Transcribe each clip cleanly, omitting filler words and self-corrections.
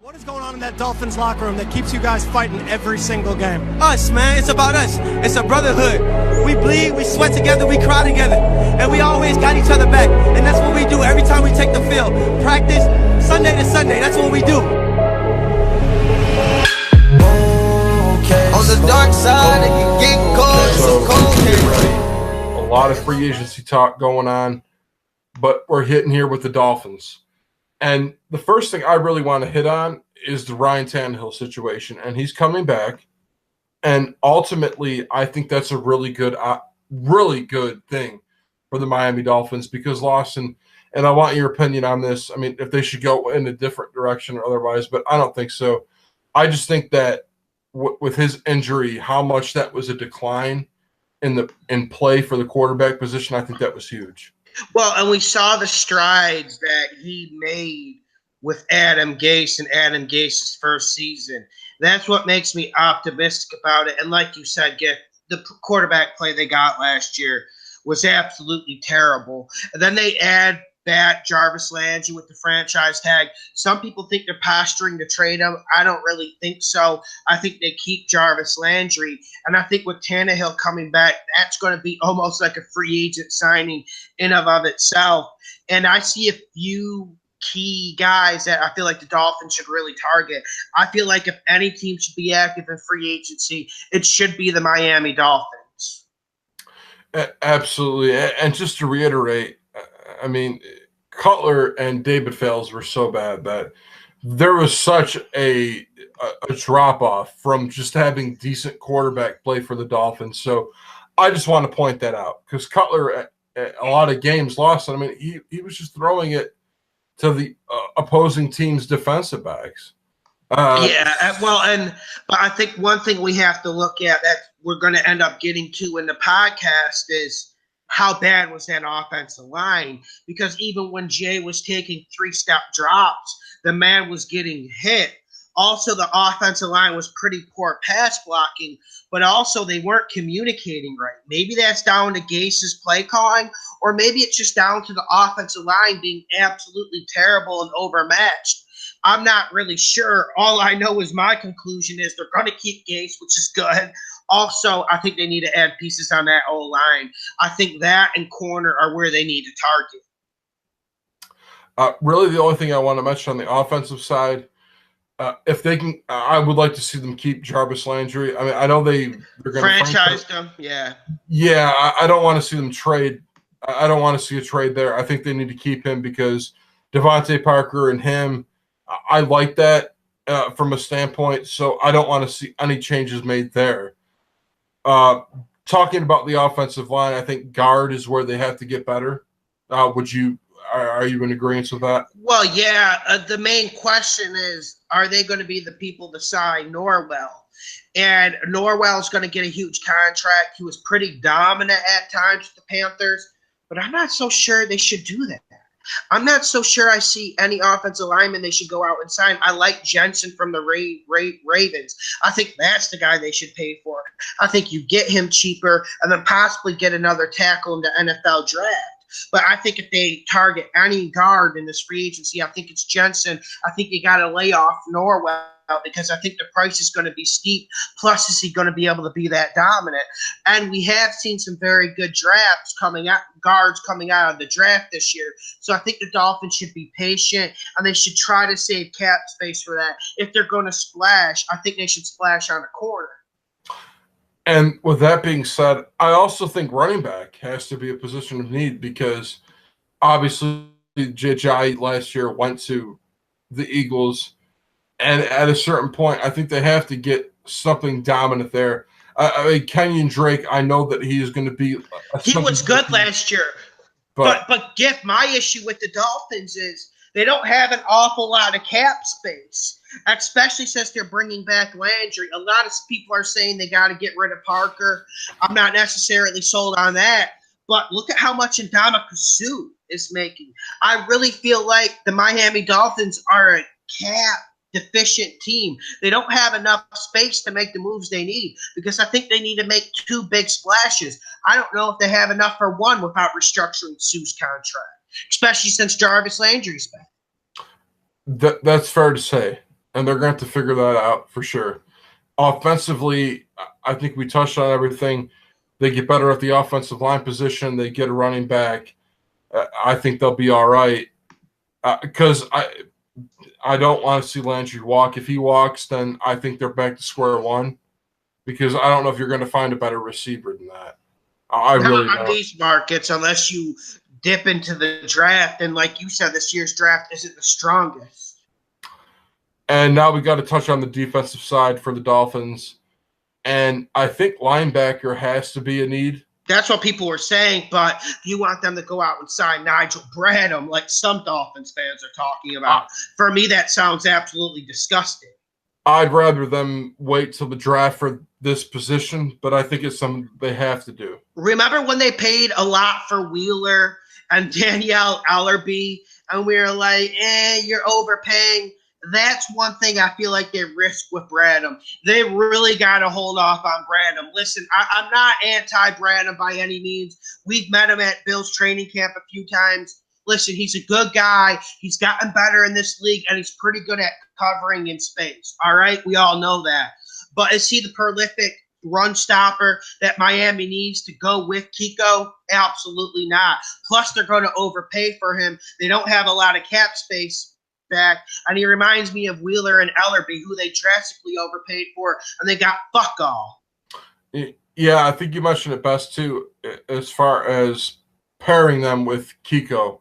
What is going on in that Dolphins locker room that keeps you guys fighting every single game? Us, man. It's about us. It's a brotherhood. We bleed, we sweat together, we cry together. And we always got each other back. And that's what we do every time we take the field. Practice, Sunday to Sunday. That's what we do. On the dark side, it can get cold. So get ready. A lot of free agency talk going on, but we're hitting here with the Dolphins. And the first thing I really want to hit on is the Ryan Tannehill situation. And he's coming back. And ultimately, I think that's a really good thing for the Miami Dolphins because Lawson, and I want your opinion on this. I mean, if they should go in a different direction or otherwise, but I don't think so. I just think that with his injury, how much that was a decline in play for the quarterback position, I think that was huge. Well, and we saw the strides that he made with Adam Gase in Adam Gase's first season. That's what makes me optimistic about it. And like you said, the quarterback play they got last year was absolutely terrible. And then they add back Jarvis Landry with the franchise tag. Some people think they're posturing to trade him. I don't really think so. I think they keep Jarvis Landry. And I think with Tannehill coming back, that's going to be almost like a free agent signing in and of itself. And I see a few key guys that I feel like the Dolphins should really target. I feel like if any team should be active in free agency, it should be the Miami Dolphins. Absolutely. And just to reiterate, I mean, Cutler and David Fales were so bad that there was such a drop-off from just having decent quarterback play for the Dolphins. So I just want to point that out because Cutler at a lot of games lost. I mean, he was just throwing it to the opposing team's defensive backs. But I think one thing we have to look at that we're going to end up getting to in the podcast is how bad was that offensive line? Because even when Jay was taking 3-step drops, the man was getting hit. Also, the offensive line was pretty poor pass blocking, but also they weren't communicating right. Maybe that's down to Gase's play calling, or maybe it's just down to the offensive line being absolutely terrible and overmatched. I'm not really sure. All I know is my conclusion is they're going to keep Gase, which is good. Also, I think they need to add pieces on that O-line. I think that and corner are where they need to target. Really, the only thing I want to mention on the offensive side, if they can, I would like to see them keep Jarvis Landry. I mean, I know they're going to franchise him. Yeah. Yeah, I don't want to see them trade. I don't want to see a trade there. I think they need to keep him because Devontae Parker and him, I like that from a standpoint. So I don't want to see any changes made there. Talking about the offensive line, I think guard is where they have to get better. Are you in agreement with that? Well, yeah. The main question is, are they going to be the people to sign Norwell? And Norwell's going to get a huge contract. He was pretty dominant at times with the Panthers, but I'm not so sure they should do that. I'm not so sure I see any offensive lineman they should go out and sign. I like Jensen from the Ravens. I think that's the guy they should pay for. I think you get him cheaper and then possibly get another tackle in the NFL draft. But I think if they target any guard in this free agency, I think it's Jensen. I think you got to lay off Norwell because I think the price is going to be steep. Plus, is he going to be able to be that dominant? And we have seen some very good guards coming out of the draft this year. So I think the Dolphins should be patient and they should try to save cap space for that. If they're going to splash, I think they should splash on a corner. And with that being said, I also think running back has to be a position of need because obviously J.J. last year went to the Eagles. And at a certain point, I think they have to get something dominant there. I mean, Kenyon Drake, I know that he is going to be – he was good last year. But Giff, my issue with the Dolphins is they don't have an awful lot of cap space, especially since they're bringing back Landry. A lot of people are saying they got to get rid of Parker. I'm not necessarily sold on that. But look at how much ndamukong is making. I really feel like the Miami Dolphins are a cap deficient team. They don't have enough space to make the moves they need because I think they need to make 2 big splashes. I don't know if they have enough for one without restructuring Sue's contract, especially since Jarvis Landry's back. That's fair to say. and they're going to figure that out for sure. Offensively, I think we touched on everything. They get better at the offensive line position. They get a running back. I think they'll be all right. Because I don't want to see Landry walk. If he walks, then I think they're back to square one. Because I don't know if you're going to find a better receiver than that. I really Not don't. on these markets unless you dip into the draft. And like you said, this year's draft isn't the strongest. And now we got to touch on the defensive side for the Dolphins. And I think linebacker has to be a need. That's what people were saying, but you want them to go out and sign Nigel Bradham like some Dolphins fans are talking about. For me, that sounds absolutely disgusting. I'd rather them wait till the draft for this position, but I think it's something they have to do. Remember when they paid a lot for Wheeler and Danielle Ellerby, and we were like, you're overpaying? That's one thing I feel like they risk with Bradham. They really got to hold off on Bradham. Listen, I'm not anti-Bradham by any means. We've met him at Bill's training camp a few times. Listen, he's a good guy. He's gotten better in this league, and he's pretty good at covering in space. All right? We all know that. But is he the prolific run stopper that Miami needs to go with Kiko? Absolutely not. Plus, they're going to overpay for him. They don't have a lot of cap space back, and he reminds me of Wheeler and Ellerby, who they drastically overpaid for, and they got fuck all. Yeah, I think you mentioned it best, too, as far as pairing them with Kiko,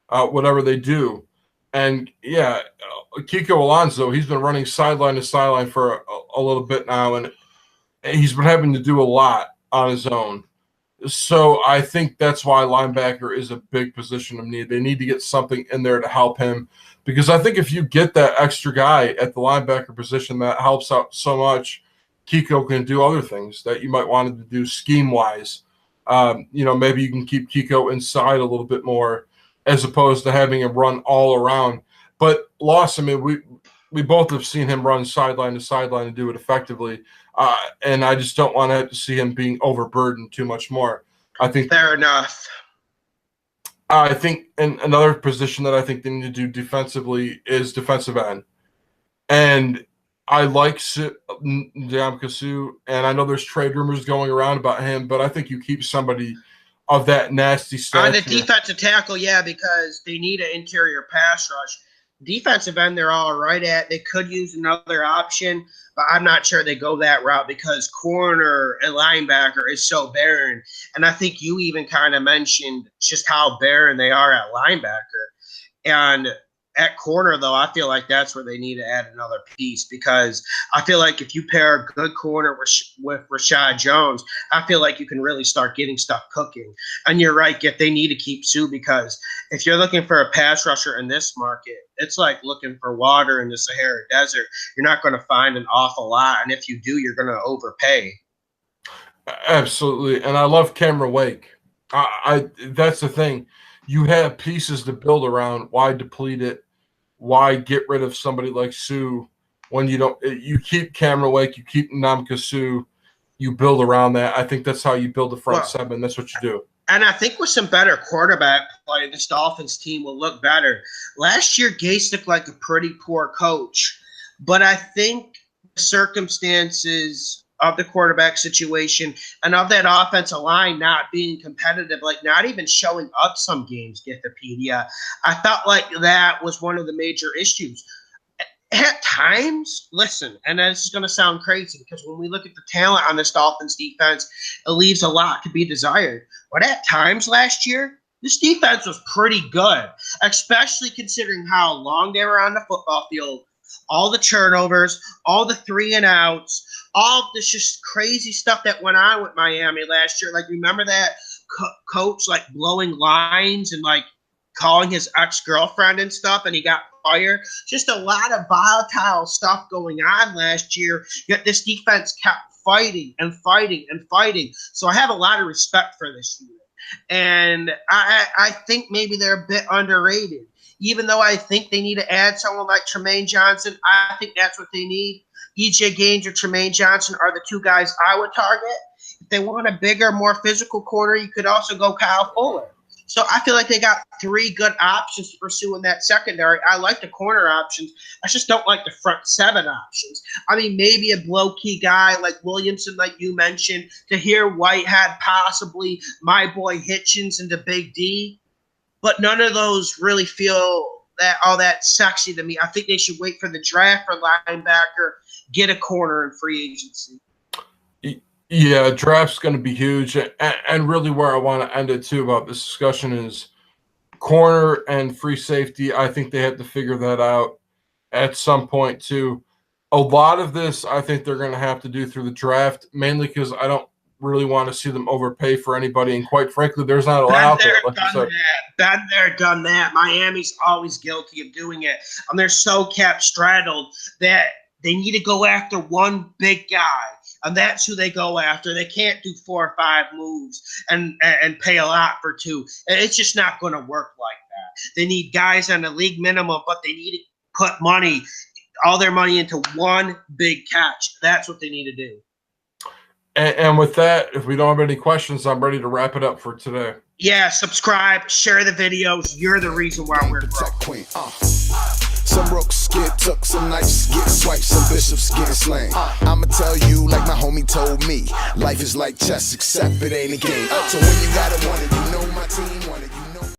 whatever they do. And, yeah, Kiko Alonso, he's been running sideline to sideline for a little bit now, and he's been having to do a lot on his own. So I think that's why linebacker is a big position of need. They need to get something in there to help him, because I think if you get that extra guy at the linebacker position, that helps out so much. Kiko can do other things that you might want him to do scheme-wise. Maybe you can keep Kiko inside a little bit more as opposed to having him run all around. But Loss, I mean, we both have seen him run sideline to sideline and do it effectively. And I just don't want to see him being overburdened too much more. I think fair enough. I think another position that I think they need to do defensively is defensive end. And I like Ndamukong, and I know there's trade rumors going around about him, but I think you keep somebody of that nasty stature. On the defensive tackle, yeah, because they need an interior pass rush. Defensive end, they're all right at. They could use another option, but I'm not sure they go that route because corner and linebacker is so barren. And I think you even kind of mentioned just how barren they are at linebacker. And at corner, though, I feel like that's where they need to add another piece, because I feel like if you pair a good corner with Rashad Jones, I feel like you can really start getting stuff cooking. And you're right, they need to keep Sue, because if you're looking for a pass rusher in this market, it's like looking for water in the Sahara Desert. You're not going to find an awful lot, and if you do, you're going to overpay. Absolutely, and I love Cameron Wake. That's the thing. You have pieces to build around. Why deplete it? Why get rid of somebody like Sue when you don't? You keep Cameron Wake, you keep Ndamukong, you build around that. I think that's how you build the front seven. That's what you do. And I think with some better quarterback play, this Dolphins team will look better. Last year, Gase looked like a pretty poor coach, but I think the circumstances of the quarterback situation and of that offensive line not being competitive, like not even showing up some games, Wikipedia, I felt like that was one of the major issues. At times, listen, and this is going to sound crazy because when we look at the talent on this Dolphins defense, it leaves a lot to be desired. But at times last year, this defense was pretty good, especially considering how long they were on the football field, all the turnovers, all the 3-and-outs, all of this just crazy stuff that went on with Miami last year. Like, remember that coach, like, blowing lines and, like, calling his ex-girlfriend and stuff, and he got fired? Just a lot of volatile stuff going on last year, yet this defense kept fighting and fighting and fighting. So I have a lot of respect for this unit. And I think maybe they're a bit underrated. Even though I think they need to add someone like Tremaine Johnson, I think that's what they need. E.J. Gaines or Tremaine Johnson are the two guys I would target. If they want a bigger, more physical corner, you could also go Kyle Fuller. So I feel like they got 3 good options to pursue in that secondary. I like the corner options. I just don't like the front 7 options. I mean, maybe a low-key guy like Williamson, like you mentioned, Tahir Whitehead, possibly my boy Hitchens into Big D. But none of those really feel that all that sexy to me. I think they should wait for the draft for linebacker, get a corner in free agency. Yeah, draft's going to be huge. And really where I want to end it, too, about this discussion is corner and free safety. I think they have to figure that out at some point, too. A lot of this I think they're going to have to do through the draft, mainly because I don't really want to see them overpay for anybody. And quite frankly, there's not a lot out there. Like you said. Been there, done that. Miami's always guilty of doing it. And they're so cap straddled that they need to go after one big guy. And that's who they go after. They can't do 4 or 5 moves and pay a lot for 2. It's just not going to work like that. They need guys on the league minimum, but they need to put all their money into one big catch. That's what they need to do. And with that, if we don't have any questions, I'm ready to wrap it up for today. Yeah, subscribe, share the videos. You're the reason why we're growing. Some rooks get took, some knights get swiped, some bishops get slain. I'ma tell you like my homie told me, life is like chess except it ain't a game. So when you got it, want it, you know my team want it.